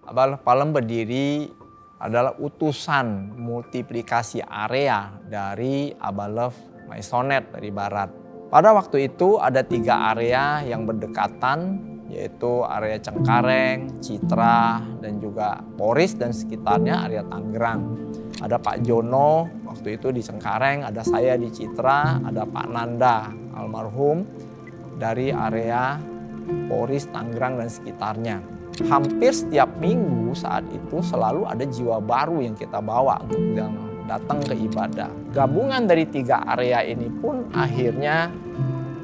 Abalov Palem berdiri adalah utusan multiplikasi area dari Abalov Maisonet dari barat. Pada waktu itu ada 3 area yang berdekatan, yaitu area Cengkareng, Citra, dan juga Poris dan sekitarnya area Tangerang. Ada Pak Jono waktu itu di Cengkareng, ada saya di Citra, ada Pak Nanda almarhum dari area Poris, Tangerang, dan sekitarnya. Hampir setiap minggu saat itu selalu ada jiwa baru yang kita bawa untuk datang ke ibadah. Gabungan dari 3 area ini pun akhirnya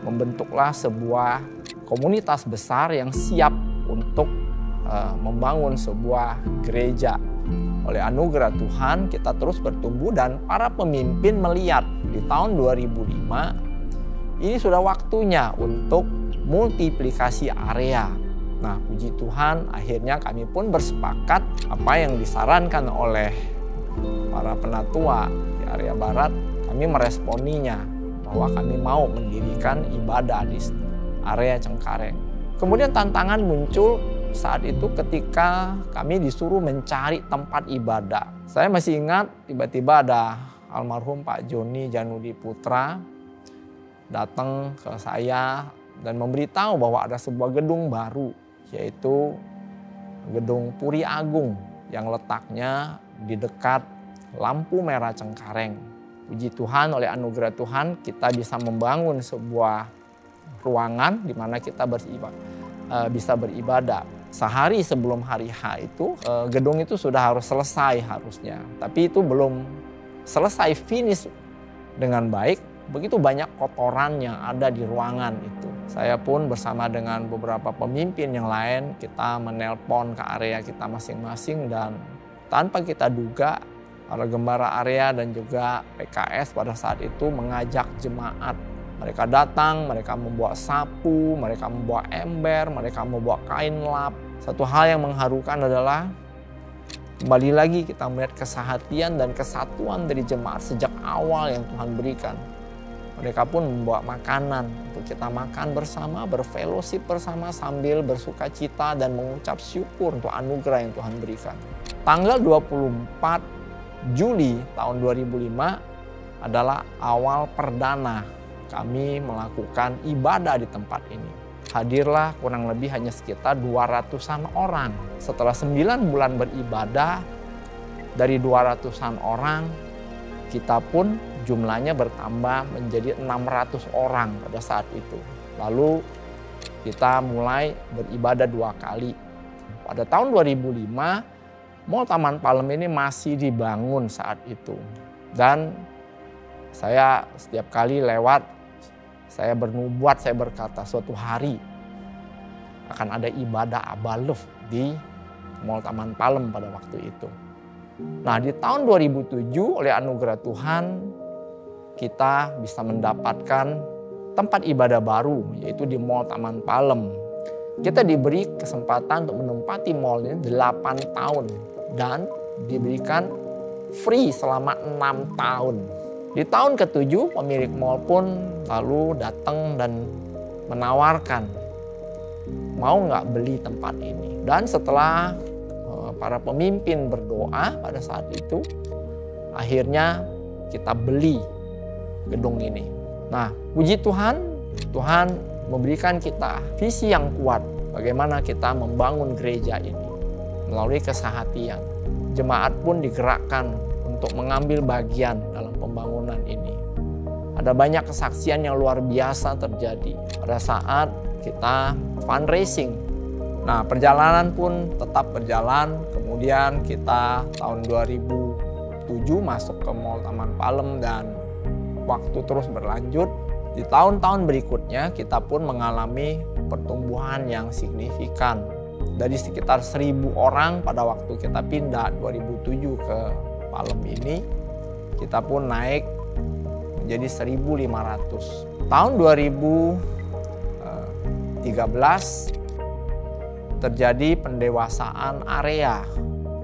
membentuklah sebuah komunitas besar yang siap untuk membangun sebuah gereja. Oleh anugerah Tuhan kita terus bertumbuh dan para pemimpin melihat di tahun 2005 ini sudah waktunya untuk multiplikasi area. Nah, puji Tuhan akhirnya kami pun bersepakat apa yang disarankan oleh para penatua di area barat, kami meresponinya bahwa kami mau mendirikan ibadah di area Cengkareng. Kemudian tantangan muncul saat itu ketika kami disuruh mencari tempat ibadah. Saya masih ingat tiba-tiba ada almarhum Pak Joni Janudi Putra datang ke saya dan memberitahu bahwa ada sebuah gedung baru, yaitu Gedung Puri Agung yang letaknya di dekat lampu merah Cengkareng. Puji Tuhan, oleh anugerah Tuhan kita bisa membangun sebuah ruangan di mana kita bisa beribadah. Sehari sebelum hari H itu gedung itu sudah harus selesai harusnya. Tapi itu belum selesai finish dengan baik. Begitu banyak kotoran yang ada di ruangan itu. Saya pun bersama dengan beberapa pemimpin yang lain kita menelpon ke area kita masing-masing dan tanpa kita duga para gembara area dan juga PKS pada saat itu mengajak jemaat. Mereka datang, mereka membawa sapu, mereka membawa ember, mereka membawa kain lap. Satu hal yang mengharukan adalah kembali lagi kita melihat kesehatian dan kesatuan dari jemaat sejak awal yang Tuhan berikan. Mereka pun membawa makanan untuk kita makan bersama, berfellowship bersama sambil bersuka cita dan mengucap syukur untuk anugerah yang Tuhan berikan. Tanggal 24 Juli tahun 2005 adalah awal perdana kami melakukan ibadah di tempat ini. Hadirlah kurang lebih hanya sekitar 200-an orang. Setelah 9 bulan beribadah, dari 200-an orang, kita pun jumlahnya bertambah menjadi 600 orang pada saat itu. Lalu kita mulai beribadah 2 kali. Pada tahun 2005, Mall Taman Palem ini masih dibangun saat itu. Dan saya setiap kali lewat, saya bernubuat, saya berkata suatu hari akan ada ibadah Abalov di Mall Taman Palem pada waktu itu. Nah, di tahun 2007 oleh anugerah Tuhan kita bisa mendapatkan tempat ibadah baru yaitu di Mall Taman Palem. Kita diberi kesempatan untuk menempati mall ini 8 tahun dan diberikan free selama 6 tahun. Di tahun ke-7 pemilik mall pun lalu datang dan menawarkan mau nggak beli tempat ini. Dan setelah para pemimpin berdoa pada saat itu, akhirnya kita beli gedung ini. Nah, puji Tuhan, Tuhan memberikan kita visi yang kuat bagaimana kita membangun gereja ini melalui kesehatian. Jemaat pun digerakkan untuk mengambil bagian dalam pembangunan ini. Ada banyak kesaksian yang luar biasa terjadi pada saat kita fundraising. Nah, perjalanan pun tetap berjalan. Kemudian kita tahun 2007 masuk ke Mall Taman Palem dan waktu terus berlanjut. Di tahun-tahun berikutnya kita pun mengalami pertumbuhan yang signifikan. Dari sekitar 1.000 orang pada waktu kita pindah 2007 ke Palem ini, kita pun naik menjadi 1.500. Tahun 2013 terjadi pendewasaan area.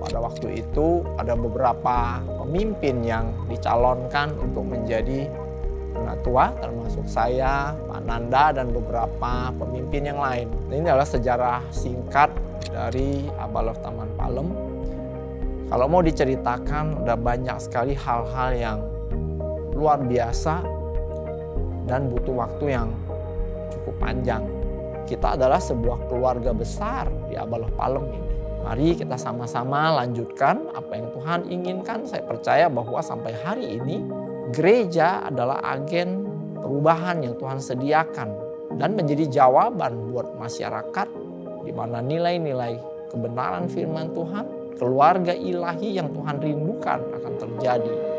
Pada waktu itu ada beberapa pemimpin yang dicalonkan untuk menjadi penatua, termasuk saya, Pak Nanda, dan beberapa pemimpin yang lain. Ini adalah sejarah singkat dari Abalov Taman Palem. Kalau mau diceritakan, udah banyak sekali hal-hal yang luar biasa dan butuh waktu yang cukup panjang. Kita adalah sebuah keluarga besar di Abalov Palem ini. Mari kita sama-sama lanjutkan apa yang Tuhan inginkan. Saya percaya bahwa sampai hari ini gereja adalah agen perubahan yang Tuhan sediakan dan menjadi jawaban buat masyarakat di mana nilai-nilai kebenaran firman Tuhan, keluarga ilahi yang Tuhan rindukan akan terjadi.